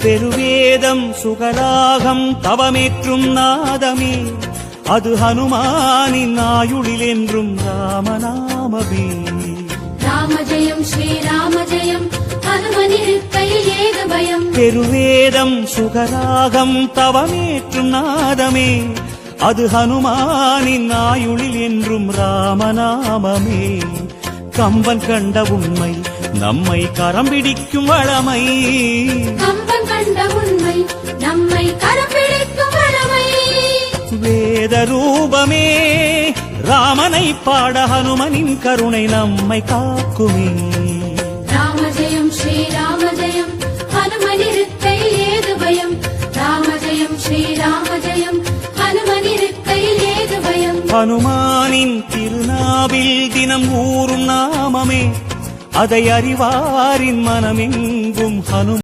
பெருவேதம் சுகராகம் தவமேற்றும் நாதமே அது ஹனுமானின் ஆயுளில் என்றும் ராமநாமமே. ராமஜெயம் ஸ்ரீராமஜெயம் ஹனுமனிருக்கையில் ஏது பயம். பெருவேதம் சுகராகம் தவமேற்றும் நாதமே அது ஹனுமானின் ஆயுளில் என்றும் ராமநாமமே. கம்பன் கண்ட உண்மை நம்மை கரம் பிடிக்கும் வளமை. கம்பன் கண்ட உண்மை நம்மை கரம் பிடிக்கும் வளமை. வேத ரூபமே ராமனை பாட ஹனுமனின் கருணை நம்மை காக்குமே. ராமஜெயம் ஸ்ரீராமஜெயம் ஹனுமனிருக்கையில் ஏது பயம். ராமஜெயம் ஸ்ரீராமஜெயம் ஹனுமனிருக்கையில் ஏது பயம். ஹனுமானின் திருநாவில் தினம் ஊறும் நாமமே அதை அறிவாரின் மனமெங்கும் ஹனு